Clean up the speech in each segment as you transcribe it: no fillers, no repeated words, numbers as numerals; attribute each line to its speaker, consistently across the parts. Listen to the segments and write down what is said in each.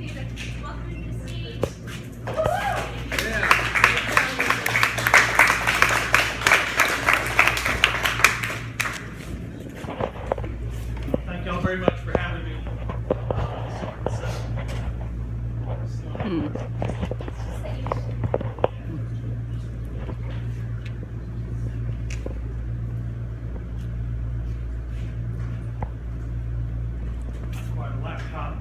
Speaker 1: welcome to the stage.
Speaker 2: Thank y'all very much for having me. Quite a laptop.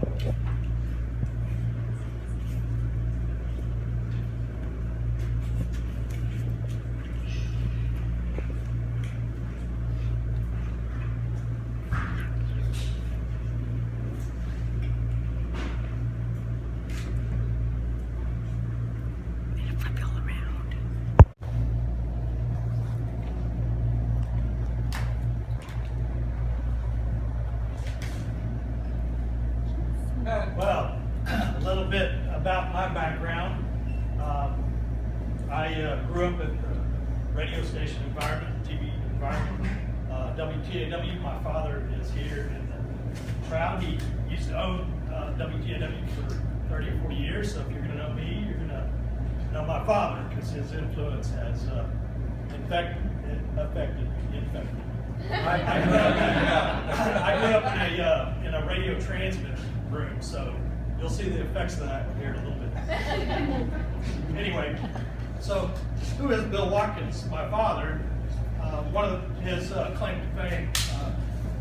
Speaker 2: Well, a little bit about my background. I grew up in the radio station environment, TV environment, WTAW. My father is here in the crowd. He used to own WTAW for 30 or 40 years, so if you're going to know me, you're going to know my father, because his influence has affected. I grew up in a radio transmitter room, so you'll see the effects of that here in a little bit. Anyway, so who is Bill Watkins? My father. One of his claim to fame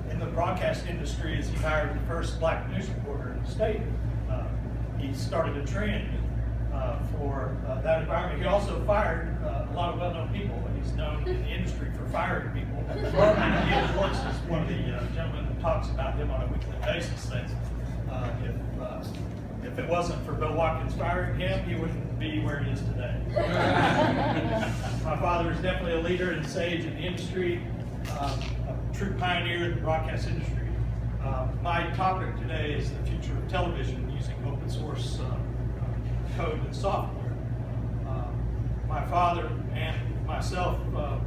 Speaker 2: in the broadcast industry is he hired the first black news reporter in the state. He started a trend for that environment. He also fired a lot of well-known people, and he's known in the industry for firing people. And he, of course, is one of the gentlemen that talks about him on a weekly basis. That if it wasn't for Bill Watkins firing him, he wouldn't be where he is today. My father is definitely a leader and sage in the industry, a true pioneer in the broadcast industry. My topic today is the future of television using open source code and software. My father and myself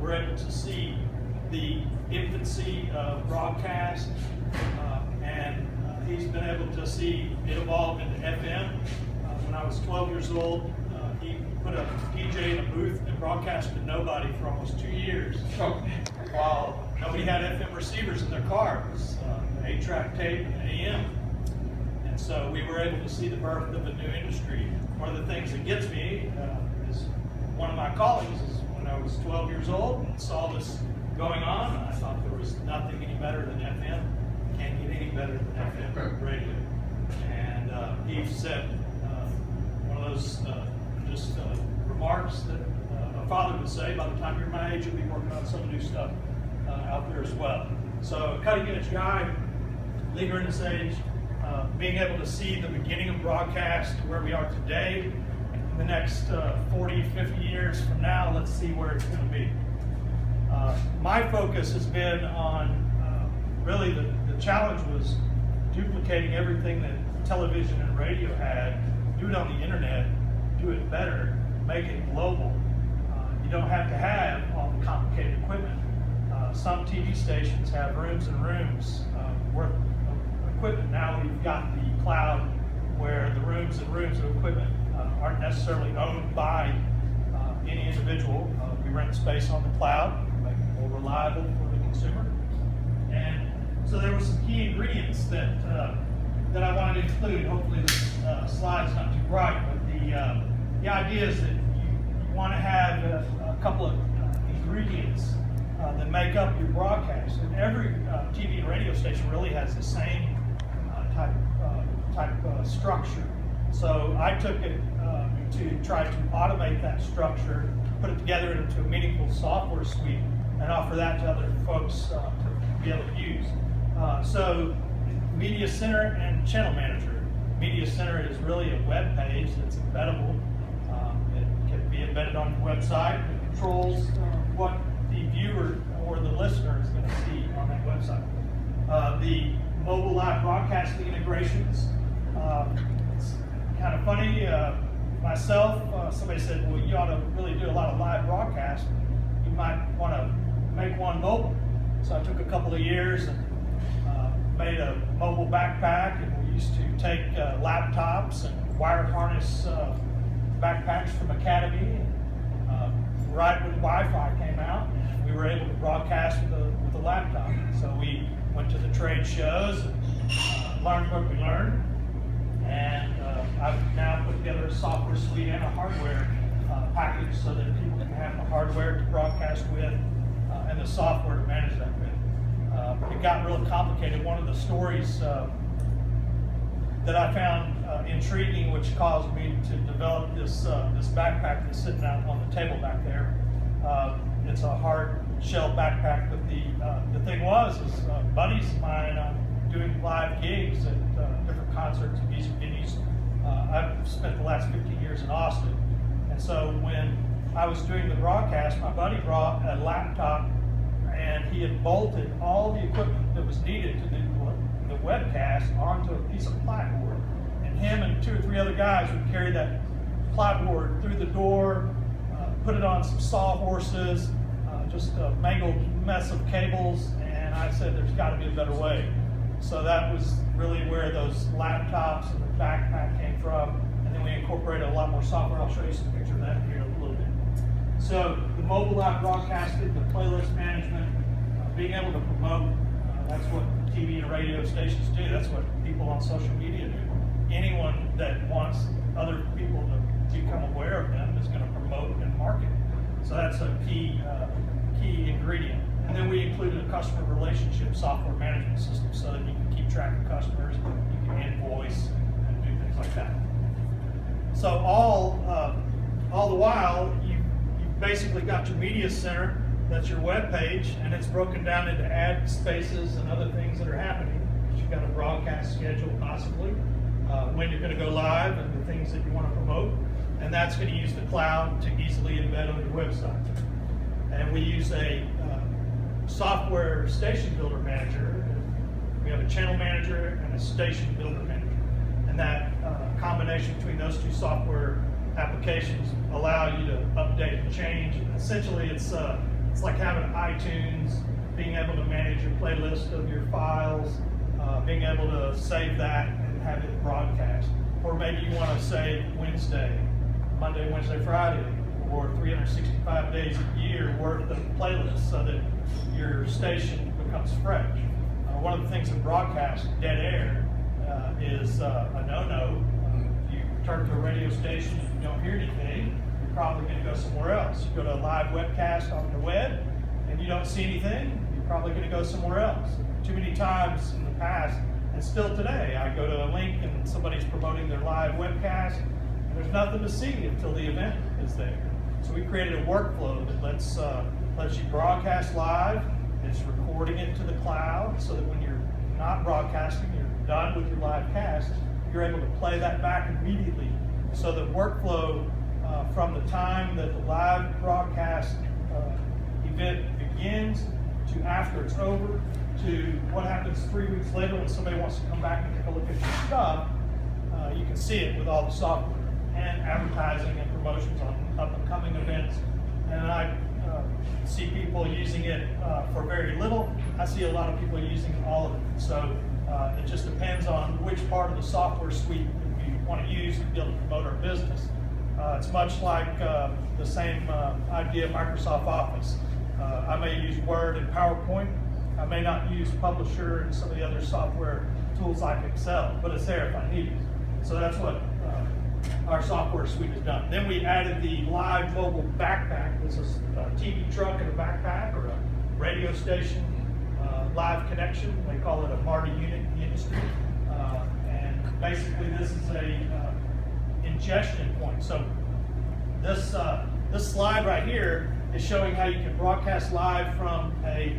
Speaker 2: were able to see the infancy of broadcast, and he's been able to see it evolve into FM. When I was 12 years old, he put a DJ in a booth and broadcast to nobody for almost 2 years, while nobody had FM receivers in their cars, an 8-track tape and an AM. And so we were able to see the birth of a new industry. One of the things that gets me is one of my colleagues is when I was 12 years old and saw this going on, I thought there was nothing any better than FM. Can't get any better than FM radio. And he said one of those remarks that a father would say, by the time you're my age, you'll be working on some new stuff out there as well. So cutting edge guy, leader in the stage, being able to see the beginning of broadcast to where we are today. In the next 40, 50 years from now, let's see where it's going to be. My focus has been on really the challenge was duplicating everything that television and radio had, do it on the internet, do it better, make it global. You don't have to have all the complicated equipment. Some TV stations have rooms and rooms worth of equipment. Now we've got the cloud where the rooms and rooms of equipment aren't necessarily owned by any individual. We rent space on the cloud, make it more reliable for the consumer. And so there were some key ingredients that I wanted to include. Hopefully this slide's not too bright, but the idea is that you want to have a couple of ingredients that make up your broadcast. And every TV and radio station really has the same type structure. So I took it to try to automate that structure, put it together into a meaningful software suite, and offer that to other folks to be able to use. So Media Center and Channel Manager. Media Center is really a web page that's embeddable. It can be embedded on your website. It controls what the viewer or the listener is going to see on that website. The mobile live broadcasting integrations. It's kind of funny. Myself, somebody said, well, you ought to really do a lot of live broadcasts. You might want to make one mobile. So I took a couple of years and made a mobile backpack, and we used to take laptops and wire harness backpacks from Academy. Right when Wi-Fi came out, we were able to broadcast with a laptop. So we went to the trade shows and learned what we learned. And I've now put together a software suite and a hardware package so that people can have the hardware to broadcast with and the software to manage that with. It got real complicated. One of the stories that I found intriguing, which caused me to develop this backpack that's sitting out on the table back there. It's a hard shell backpack, but the thing was buddies of mine, I'm doing live gigs at different concerts and music venues. I've spent the last 15 years in Austin, and so when I was doing the broadcast, my buddy brought a laptop and he had bolted all the equipment that was needed to do the webcast onto a piece of plywood. And him and 2 or 3 other guys would carry that plywood through the door, put it on some sawhorses, just a mangled mess of cables, and I said there's got to be a better way. So that was really where those laptops and the backpack came from, and then we incorporated a lot more software. I'll show you some pictures of that here in a little bit. So the mobile live broadcasting, the playlist management, being able to promote, that's what TV and radio stations do. That's what people on social media do. Anyone that wants other people to become aware of them is going to promote and market. So that's a key ingredient. And then we included a customer relationship software management system so that you can keep track of customers, you can invoice, and do things like that. So all the while, you've basically got your media center. That's your web page, and it's broken down into ad spaces and other things that are happening. You've got a broadcast schedule, possibly, when you're going to go live and the things that you want to promote. And that's going to use the cloud to easily embed on your website. And we use a software station builder manager. We have a channel manager and a station builder manager. And that combination between those 2 software applications allow you to update and change. And essentially, it's like having iTunes, being able to manage your playlist of your files, being able to save that and have it broadcast. Or maybe you want to save Monday, Wednesday, Friday, or 365 days a year worth of playlists so that your station becomes fresh. One of the things in broadcast, dead air, is a no-no. If you turn to a radio station and you don't hear anything, you're probably going to go somewhere else. You go to a live webcast on the web and you don't see anything, you're probably going to go somewhere else. Too many times in the past, and still today, I go to a link and somebody's promoting their live webcast, and there's nothing to see until the event is there. So we created a workflow that lets you broadcast live. It's recording it to the cloud so that when you're not broadcasting, you're done with your live cast, you're able to play that back immediately. So the workflow from the time that the live broadcast event begins to after it's over to what happens 3 weeks later when somebody wants to come back and take a look at your stuff, you can see it with all the software and advertising and promotions on up and coming events. And I see people using it for very little. I see a lot of people using all of it. So it just depends on which part of the software suite that we want to use to be able to promote our business. It's much like the same idea of Microsoft Office. I may use Word and PowerPoint. I may not use Publisher and some of the other software tools like Excel, but it's there if I need it. So that's what our software suite has done. Then we added the live mobile backpack. This is a TV truck and a backpack, or a radio station live connection. They call it a MARTA unit in the industry. And basically this is a ingestion point. So this slide right here is showing how you can broadcast live from a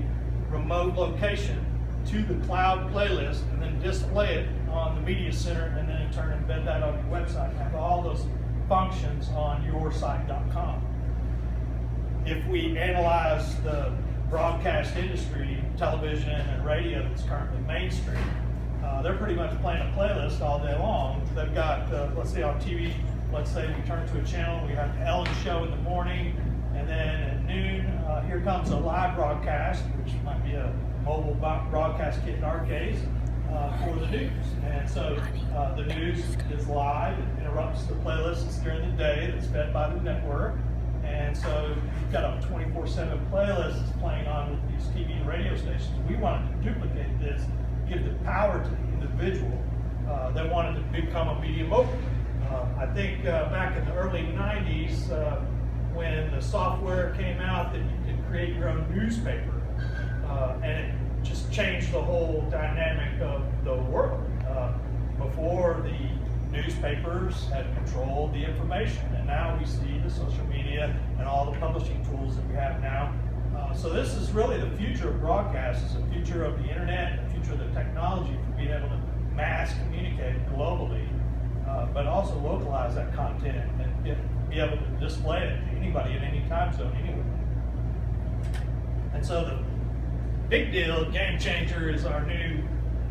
Speaker 2: remote location to the cloud playlist and then display it on the media center, and then in turn embed that on your website and have all those functions on yoursite.com. If we analyze the broadcast industry, television and radio that's currently mainstream, they're pretty much playing a playlist all day long. They've got, let's say on TV, let's say we turn to a channel, we have the Ellen Show in the morning, and then at noon, here comes a live broadcast, which might be a mobile broadcast kit in our case. for the news. And so the news is live, it interrupts the playlists during the day that's fed by the network. And so you've got a 24/7 playlist that's playing on these TV and radio stations. We wanted to duplicate this, give the power to the individual that wanted to become a media mogul. I think back in the early 90s, when the software came out that you could create your own newspaper, and it just changed the whole dynamic of the world. Before, the newspapers had controlled the information, and now we see the social media and all the publishing tools that we have now. So this is really the future of broadcast. It's the future of the internet, the future of the technology for being able to mass communicate globally, but also localize that content and be able to display it to anybody at any time zone anywhere. And so the big deal, game changer, is our new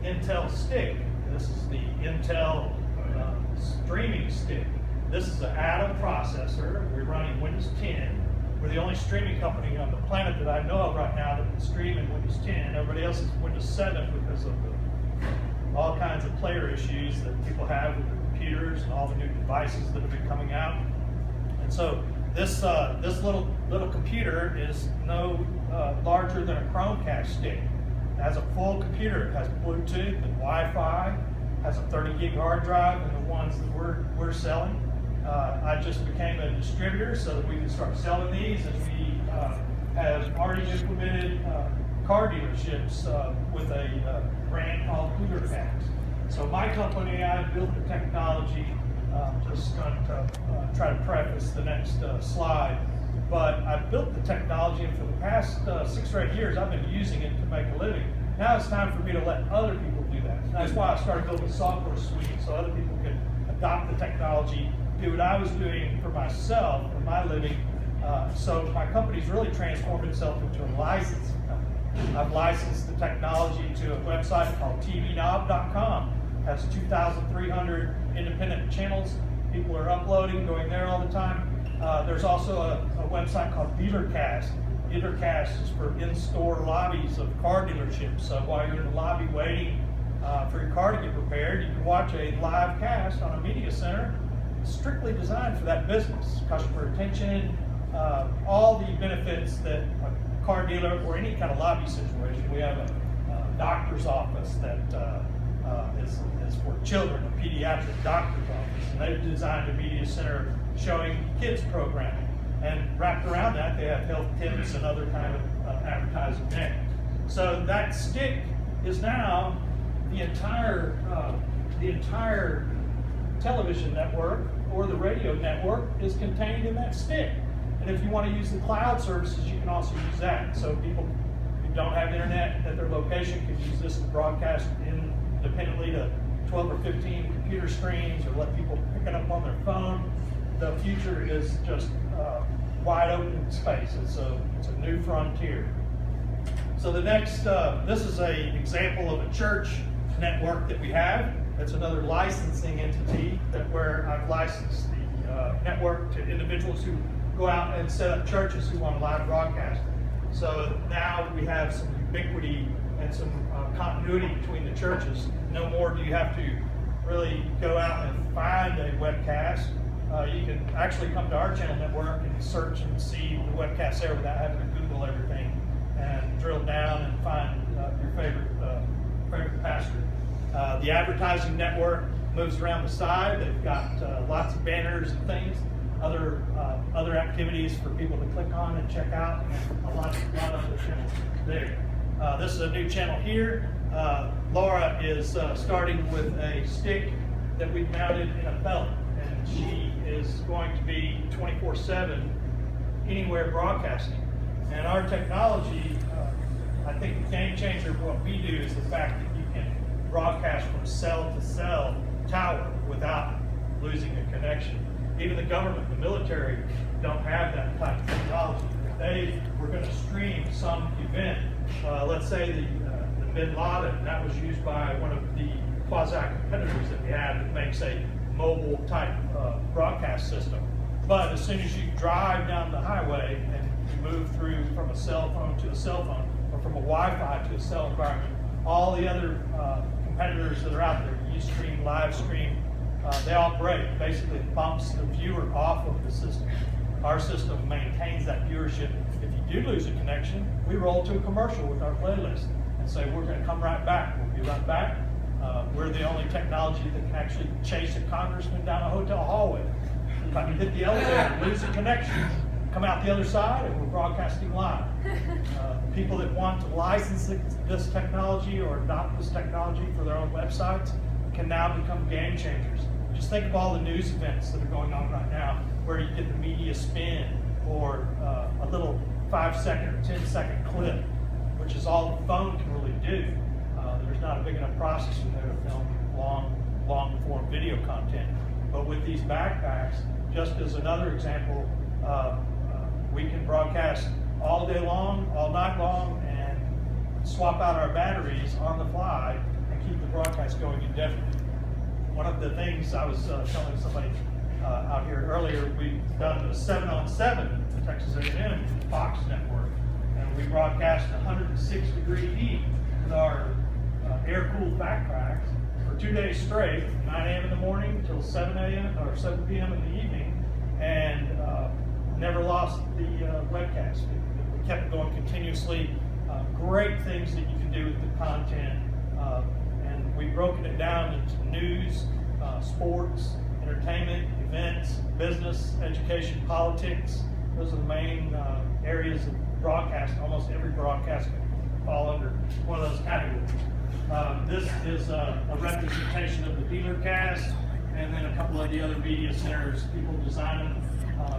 Speaker 2: Intel stick. This is the Intel streaming stick. This is an Atom processor. We're running Windows 10. We're the only streaming company on the planet that I know of right now that can stream in Windows 10. Everybody else is Windows 7 because of all kinds of player issues that people have with their computers and all the new devices that have been coming out. And so this little computer is no larger than a Chromecast stick. It has a full computer. It has Bluetooth and Wi-Fi. Has a 30 gig hard drive, and the ones that we're selling. I just became a distributor so that we can start selling these, and we have already implemented car dealerships with a brand called Beavercast. So my company, I built the technology. Just going to try to preface the next slide. But I built the technology, and for the past 6 or 8 years, I've been using it to make a living. Now it's time for me to let other people do that. That's why I started building a software suite, so other people can adopt the technology, do what I was doing for myself for my living. So my company's really transformed itself into a licensing company. I've licensed the technology to a website called tvknob.com. It has 2,300 independent channels. People are uploading, going there all the time. There's also a website called Beavercast. Beavercast is for in-store lobbies of car dealerships. So while you're in the lobby waiting for your car to get repaired, you can watch a live cast on a media center strictly designed for that business. Customer retention, all the benefits that a car dealer or any kind of lobby situation. We have a doctor's office that is for children, a pediatric doctor's office. And they've designed a media center showing kids programming. And wrapped around that, they have health tips and other kind of advertising there. So that stick is now the entire television network or the radio network is contained in that stick. And if you want to use the cloud services, you can also use that. So people who don't have internet at their location can use this to broadcast independently to 12 or 15 computer screens, or let people pick it up on their phone. The future is just wide open space. It's a new frontier. So the next, this is an example of a church network that we have. It's another licensing entity where I've licensed the network to individuals who go out and set up churches who want a live broadcast. So now we have some ubiquity and some continuity between the churches. No more do you have to really go out and find a webcast. You can actually come to our channel network and search and see the webcast there without having to Google everything and drill down and find your favorite pastor. The advertising network moves around the side. They've got lots of banners and things, other activities for people to click on and check out, and a lot of other channels there. This is a new channel here. Laura is starting with a stick that we've mounted in a belt, and she is going to be 24/7 anywhere broadcasting. And our technology, I think the game changer of what we do is the fact that you can broadcast from cell to cell tower without losing a connection. Even the government, the military, don't have that type of technology. If they were going to stream some event, let's say the Bin Laden, that was used by one of the quasi-competitors that we have that makes a mobile type broadcast system. But as soon as you drive down the highway and you move through from a cell phone to a cell phone, or from a Wi-Fi to a cell environment, all the other competitors that are out there, Ustream, Livestream, they all break. Basically, it bumps the viewer off of the system. Our system maintains that viewership. If you do lose a connection, we roll to a commercial with our playlist and say, we're going to come right back. We'll be right back. We're the only technology that can actually chase a congressman down a hotel hallway. If I can hit the elevator, lose a connection, come out the other side, and we're broadcasting live. People that want to license this technology or adopt this technology for their own websites can now become game changers. Just think of all the news events that are going on right now, where you get the media spin or a little 5-second or 10-second clip, which is all the phone can really do. There's not a big enough processor there to film long form video content. But with these backpacks, just as another example, we can broadcast all day long, all night long, and swap out our batteries on the fly and keep the broadcast going indefinitely. One of the things I was telling somebody out here earlier, we've done a 7-on-7, the Texas A&M Fox network, and we broadcast 106-degree heat with our air-cooled backpacks for 2 days straight, from 9 a.m. in the morning till 7 a.m. or 7 p.m. in the evening, and never lost the webcast. We kept it going continuously. Great things that you can do with the content, and we've broken it down into news, sports, entertainment, events, business, education, politics. Those are the main areas of broadcast. Almost every broadcast can fall under one of those categories. This is a representation of the DealerCast, and then a couple of the other media centers people design them.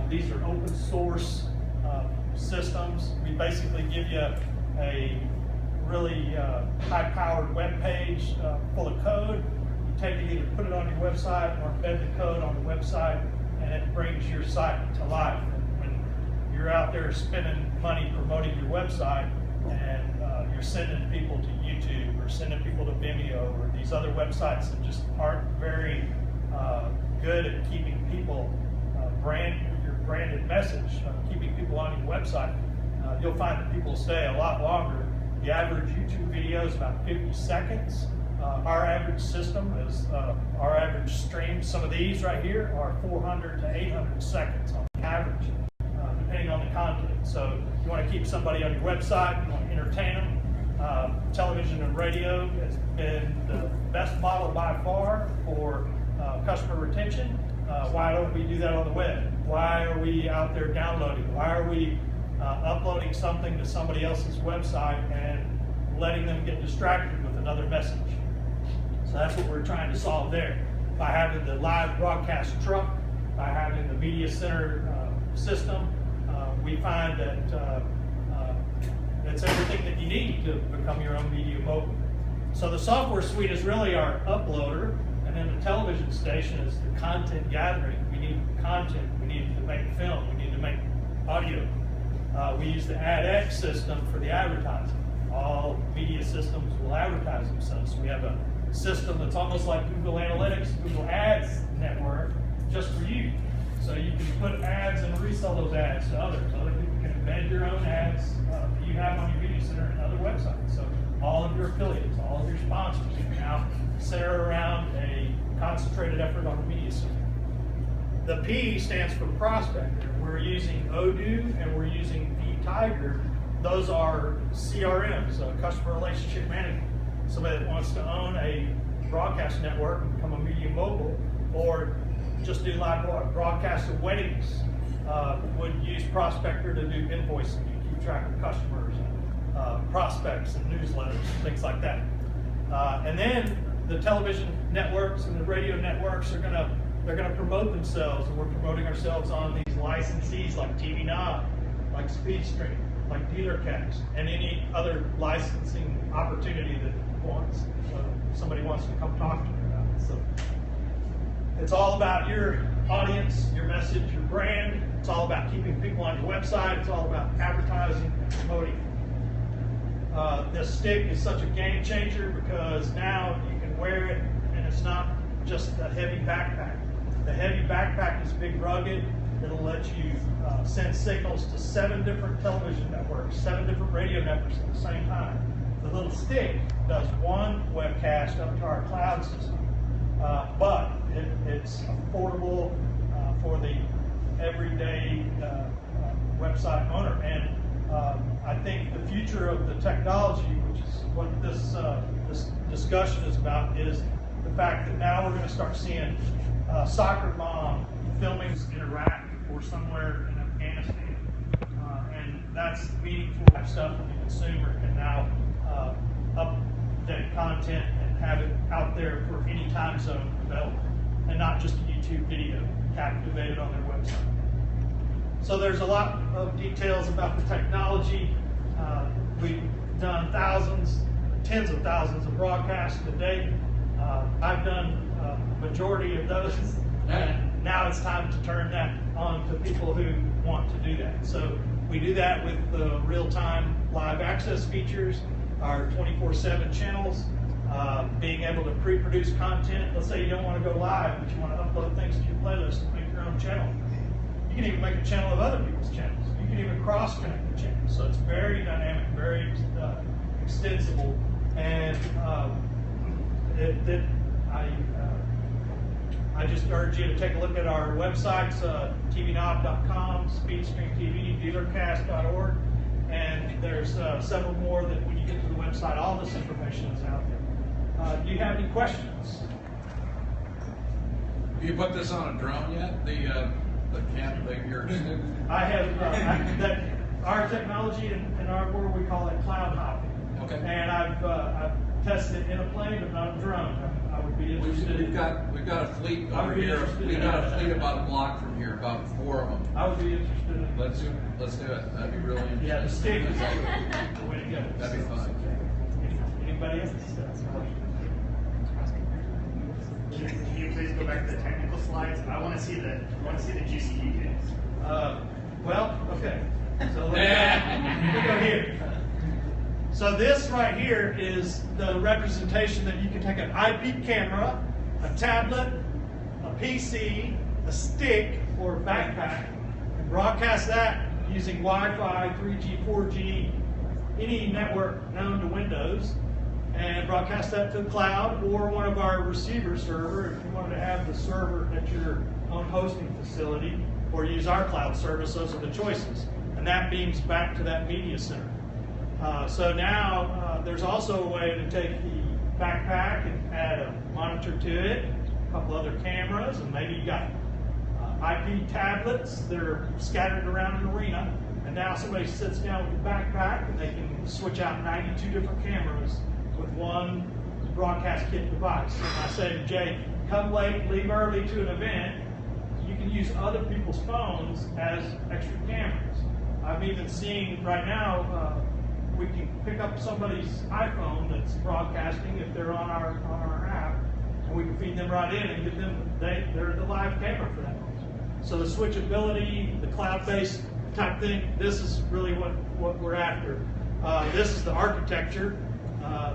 Speaker 2: These are open source systems. We basically give you a really high-powered web page full of code. You take it, either put it on your website or embed the code on the website, and it brings your site to life. And when you're out there spending money promoting your website, and you're sending people to YouTube or sending people to Vimeo or these other websites that just aren't very good at keeping people your branded message, keeping people on your website, you'll find that people stay a lot longer. The average YouTube video is about 50 seconds. Our average system is, our average streams, some of these right here are 400 to 800 seconds on average, depending on the content. So you want to keep somebody on your website, you want to entertain them. Television and radio has been the best model by far for customer retention. Why don't we do that on the web? Why are we out there downloading? Why are we uploading something to somebody else's website and letting them get distracted with another message? So that's what we're trying to solve there. By having the live broadcast truck, by having the media center system, we find that it's everything that you need to become your own media mogul. So the software suite is really our uploader, and then the television station is the content gathering. We need content, we need to make film, we need to make audio. We use the AdX system for the advertising. All media systems will advertise themselves. We have a system that's almost like Google Analytics, Google Ads network, just for you. So you can put ads and resell those ads to others. Other people can embed your own ads that you have on your media center and other websites. So all of your affiliates, all of your sponsors can now center around a concentrated effort on the media center. The P stands for prospector. We're using Odoo and we're using vTiger. Those are CRMs, customer relationship management. Somebody that wants to own a broadcast network and become a media mogul, or just do live broadcasts of weddings, would use Prospector to do invoicing, and keep track of customers, and prospects and newsletters, and things like that. And then the television networks and the radio networks are they're gonna promote themselves, and we're promoting ourselves on these licensees like TV9, like SpeedStream, like DealerCast, and any other licensing opportunity that somebody wants to come talk to me about it. So it's all about your audience, your message, your brand. It's all about keeping people on your website. It's all about advertising and promoting. This stick is such a game changer because now you can wear it and it's not just a heavy backpack. The heavy backpack is big, rugged. It'll let you send signals to 7 different television networks, 7 different radio networks at the same time. The little stick does one webcast up to our cloud system, but it's affordable for the everyday website owner. And I think the future of the technology, which is what this discussion is about, is the fact that now we're going to start seeing soccer mom filming in Iraq or somewhere in Afghanistan, and that's meaningful stuff that the consumer can now update content and have it out there for any time zone available, and not just a YouTube video captivated on their website. So there's a lot of details about the technology. We've done thousands, tens of thousands of broadcasts to date. I've done a majority of those, and now it's time to turn that on to people who want to do that. So we do that with the real-time live access features, our 24/7 channels, being able to pre-produce content. Let's say you don't want to go live, but you want to upload things to your playlist and make your own channel. You can even make a channel of other people's channels. You can even cross-connect the channels. So it's very dynamic, very extensible, and I just urge you to take a look at our websites, tvknob.com, SpeedStream TV, dealercast.org, and there's several more that when you get to the website, all this information is out there. Do you have any questions?
Speaker 1: Have you put this on a drone yet? The camp that you're
Speaker 2: I have our technology in our world, we call it cloud hopping.
Speaker 1: Okay.
Speaker 2: And I've tested it in a plane, but not a drone. I would be interested.
Speaker 1: We've got a fleet over here. We've got a fleet about a block from here, about 4 of them.
Speaker 2: I would be interested in.
Speaker 1: Let's do it. That'd be really interesting.
Speaker 2: Yeah, the stick is the way to go.
Speaker 1: That'd be fun.
Speaker 2: Anybody else?
Speaker 3: Can you please go back to the technical slides? I want to see the GCU case.
Speaker 2: Well, okay. So we go here. So this right here is the representation that you can take an IP camera, a tablet, a PC, a stick, or a backpack, and broadcast that using Wi-Fi, 3G, 4G, any network known to Windows, and broadcast that to the cloud or one of our receiver server if you wanted to have the server at your own hosting facility, or use our cloud service. Those are the choices. And that beams back to that media center. So now there's also a way to take the backpack and add a monitor to it, a couple other cameras, and maybe you got IP tablets that are scattered around an arena. And now somebody sits down with a backpack and they can switch out 92 different cameras with one broadcast kit device. And I say to Jay, come late, leave early to an event. You can use other people's phones as extra cameras. I'm even seeing right now, we can pick up somebody's iPhone that's broadcasting if they're on our app, and we can feed them right in and give them, they're the live camera for that. So the switchability, the cloud-based type thing, this is really what we're after. This is the architecture.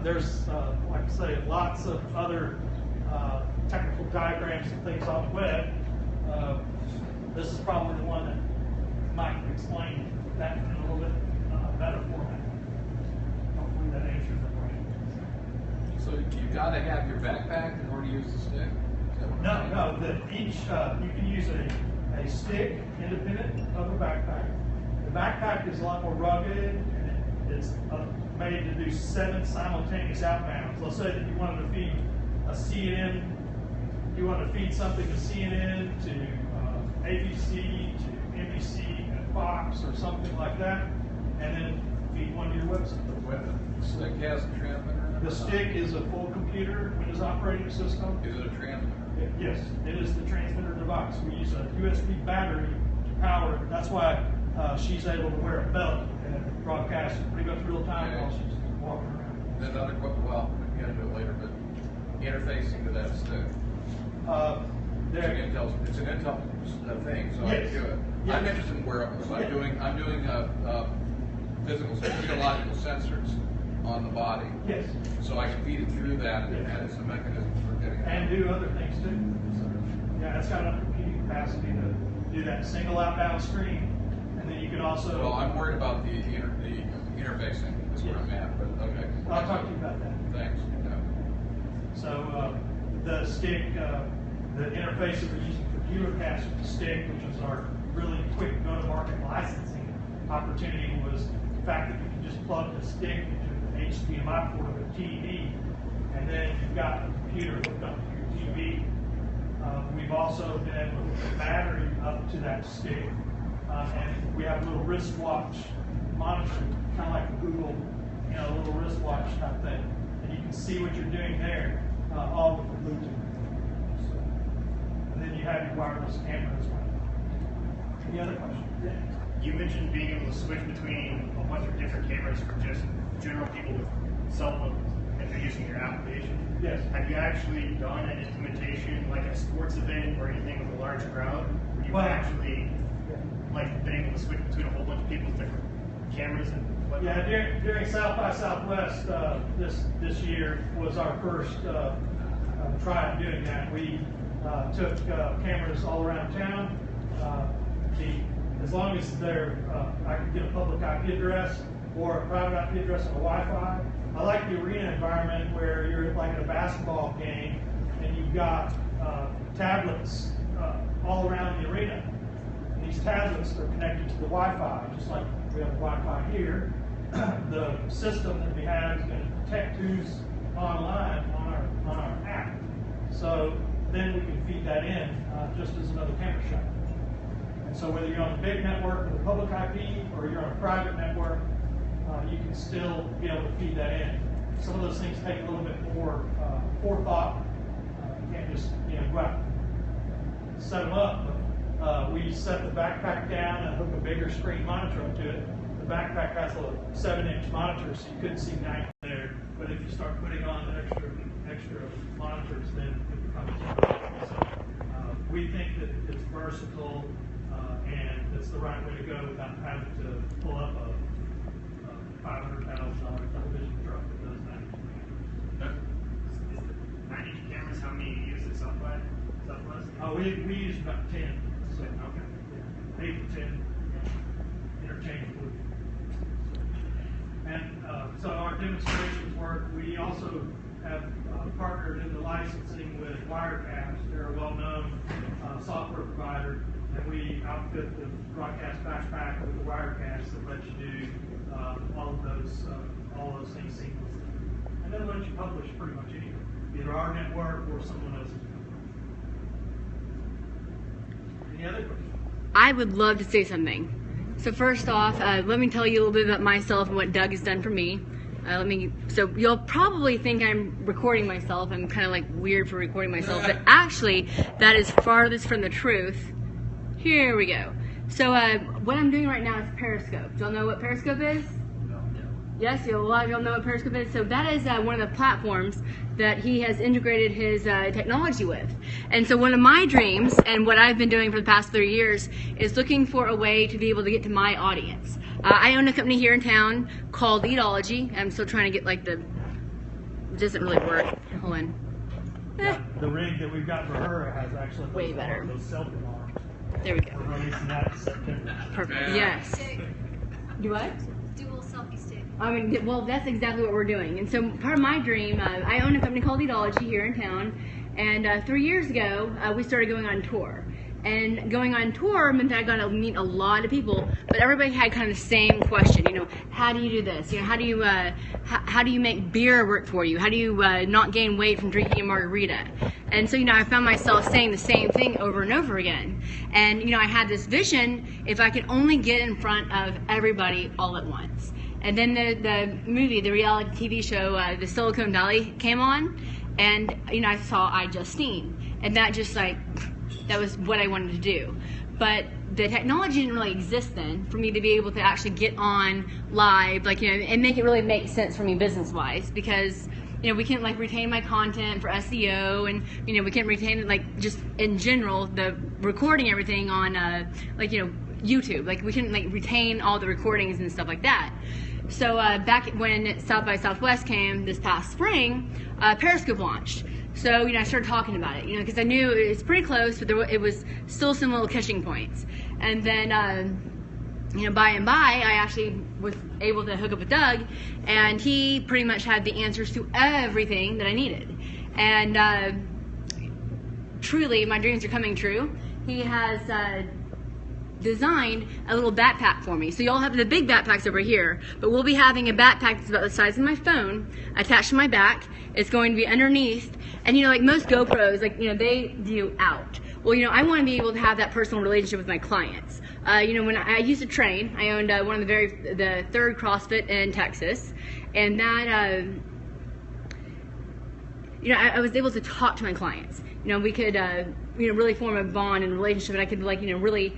Speaker 2: There's, like I say, lots of other technical diagrams and things on the web. This is probably the one that Mike can explain that in a little bit better format. Hopefully that answers the question.
Speaker 1: So you got to have your backpack in order to use the stick?
Speaker 2: No. You can use a stick independent of a backpack. The backpack is a lot more rugged, and it's made to do 7 simultaneous outbounds. Let's say that you wanted to feed a CNN, you want to feed something to CNN, to ABC, to NBC, and Fox, or something like that, and then feed one to your website.
Speaker 1: The stick has a transmitter?
Speaker 2: The stick is a full computer, Windows operating system.
Speaker 1: Is it a transmitter?
Speaker 2: Yes, it is the transmitter device. We use a USB battery to power it. That's why she's able to wear a belt and broadcast pretty much real time while she's walking around.
Speaker 1: Then other equipment, well, we can do it later, but interfacing to that stick. It's an Intel thing, so
Speaker 2: yes.
Speaker 1: I can do it. Yes. I'm interested in wearables. I'm doing physiological sensors on the body.
Speaker 2: Yes.
Speaker 1: So I can feed it through that, and it's a mechanism for getting it.
Speaker 2: And do other things too. So, yeah, it's got enough computing capacity to do that single outbound stream, and then you can also.
Speaker 1: Well, I'm worried about the interfacing. That's where I'm at. But okay.
Speaker 2: I'll talk to you about that.
Speaker 1: Thanks. Yeah.
Speaker 2: So the stick, the interface that we're using for ViewerCast with the stick, which is our really quick go-to-market licensing opportunity, was the fact that you can just plug the stick into the HDMI port of a TV, and then you've got a computer hooked up to your TV. We've also been able to hook the battery up to that stick, and we have a little wristwatch monitor, kind of like a Google, a little wristwatch type thing, and you can see what you're doing there, all with the Bluetooth. So, and then you have your wireless camera as well. Any other questions?
Speaker 3: You mentioned being able to switch between a bunch of different cameras for just general people with cell phones if they're using your application.
Speaker 2: Yes.
Speaker 3: Have you actually done an implementation like a sports event or anything with a large crowd where you've
Speaker 2: Well,
Speaker 3: actually like been able to switch between a whole bunch of people's different cameras and whatnot?
Speaker 2: Yeah, during South by Southwest this year was our first try at doing that. We took cameras all around town. As long as I could get a public IP address or a private IP address on a Wi-Fi. I like the arena environment where you're like at a basketball game and you've got tablets all around the arena. And these tablets are connected to the Wi-Fi, just like we have Wi-Fi here. The system that we have is going to detect who's online on our app. So then we can feed that in just as another camera shot. And so whether you're on a big network with a public IP or you're on a private network, you can still be able to feed that in. Some of those things take a little bit more forethought. You can't just go out and set them up. But we set the backpack down and hook a bigger screen monitor up to it. The backpack has a 7-inch monitor, so you couldn't see 9 there. But if you start putting on the extra monitors, then it becomes so we think that it's versatile and it's the right way to go without having to pull up a $500,000 television truck that does that.
Speaker 3: Is the 9-inch cameras, how many you use at Southwest?
Speaker 2: We use about 10. So, okay. 8 to 10 interchangeably. And so our demonstrations work. We also have partnered in the licensing with Wirecast. They're a well-known software provider, and we outfit the broadcast backpack with the Wirecast that lets you do all those things seamlessly. And then lets you publish pretty much anywhere, either our network or someone else's network. Any other questions?
Speaker 4: I would love to say something. So first off, let me tell you a little bit about myself and what Doug has done for me. So you'll probably think I'm recording myself. I'm kind of like weird for recording myself, but actually that is farthest from the truth. Here we go. So what I'm doing right now is Periscope. Do y'all know what Periscope is? Yes, a lot of y'all know what Periscope is. So that is one of the platforms that he has integrated his technology with. And so one of my dreams, and what I've been doing for the past 3 years, is looking for a way to be able to get to my audience. I own a company here in town called Eatology. I'm still trying to get like it doesn't really work. Hold on.
Speaker 2: The rig that we've got for her has actually
Speaker 4: Way better.
Speaker 2: Those self-alarms.
Speaker 4: There we go.
Speaker 2: We're releasing that in September.
Speaker 4: Perfect.
Speaker 1: Yeah.
Speaker 4: Yes. Do what?
Speaker 5: Dual selfie stick.
Speaker 4: I mean, well, that's exactly what we're doing. And so part of my dream, I own a company called Eatology here in town, and 3 years ago, we started going on tour. And going on tour meant that I got to meet a lot of people, but everybody had kind of the same question. How do you do this? How do you make beer work for you? How do you not gain weight from drinking a margarita? And so, I found myself saying the same thing over and over again. And, I had this vision, if I could only get in front of everybody all at once. And then the movie, the reality TV show, the Silicon Valley came on, and, I saw iJustine. And that just that was what I wanted to do. But the technology didn't really exist then for me to be able to actually get on live, and make it really make sense for me business-wise, because, we can't retain my content for SEO, and, we can't retain it, just in general, the recording everything on, YouTube. We couldn't, retain all the recordings and stuff like that. So back when South by Southwest came this past spring, Periscope launched. So, I started talking about it, because I knew it was pretty close, but it was still some little catching points. And then by and by, I actually was able to hook up with Doug, and he pretty much had the answers to everything that I needed. And truly, my dreams are coming true. He has designed a little backpack for me. So y'all have the big backpacks over here, but we'll be having a backpack that's about the size of my phone attached to my back. It's going to be underneath, and like most GoPros, they do out. Well, I want to be able to have that personal relationship with my clients. When I used to train, I owned one of the third CrossFit in Texas, and that, I was able to talk to my clients. We could, really form a bond and relationship, and I could, really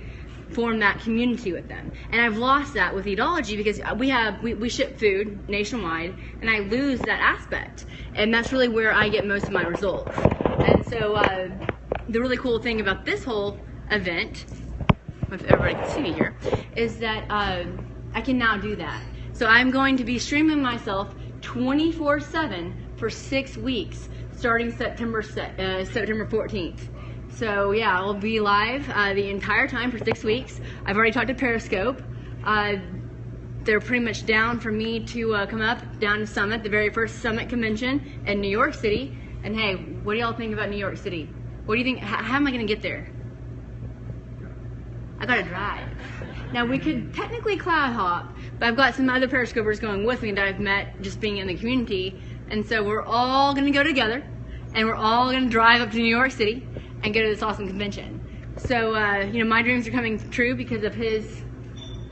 Speaker 4: form that community with them. And I've lost that with Eatology because we ship food nationwide, and I lose that aspect. And that's really where I get most of my results. And so, the really cool thing about this whole event, if everybody can see me here, is that I can now do that. So I'm going to be streaming myself 24/7 for 6 weeks, starting September 14th. So yeah, I'll be live the entire time for 6 weeks. I've already talked to Periscope. They're pretty much down for me to come up down to Summit, the very first Summit convention in New York City. And hey, what do y'all think about New York City? What do you think? How am I going to get there? I gotta drive. Now we could technically cloud hop, but I've got some other Periscopers going with me that I've met just being in the community, and so we're all gonna go together, and we're all gonna drive up to New York City and go to this awesome convention. So my dreams are coming true because of his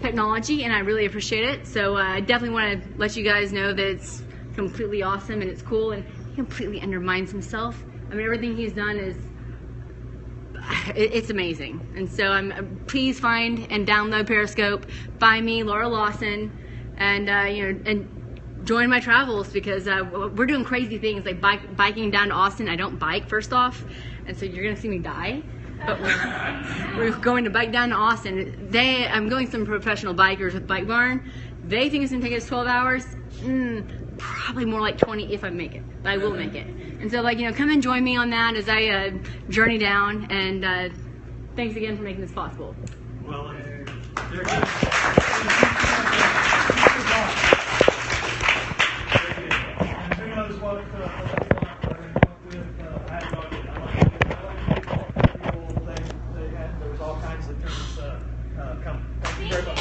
Speaker 4: technology, and I really appreciate it. So I definitely want to let you guys know that it's completely awesome and it's cool, and he completely undermines himself. I mean, everything he's done is. It's amazing. And so please find and download Periscope, find me, Laura Lawson, and and join my travels, because we're doing crazy things like biking down to Austin. I don't bike, first off, and so you're gonna see me die. But we're going to bike down to Austin. I'm going some professional bikers with Bike Barn. They think it's gonna take us 12 hours. Probably more like 20 if I make it, but I will make it. And so come and join me on that as I journey down, and thanks again for making this possible.
Speaker 2: Well, there's all kinds of things coming. Thank you very much.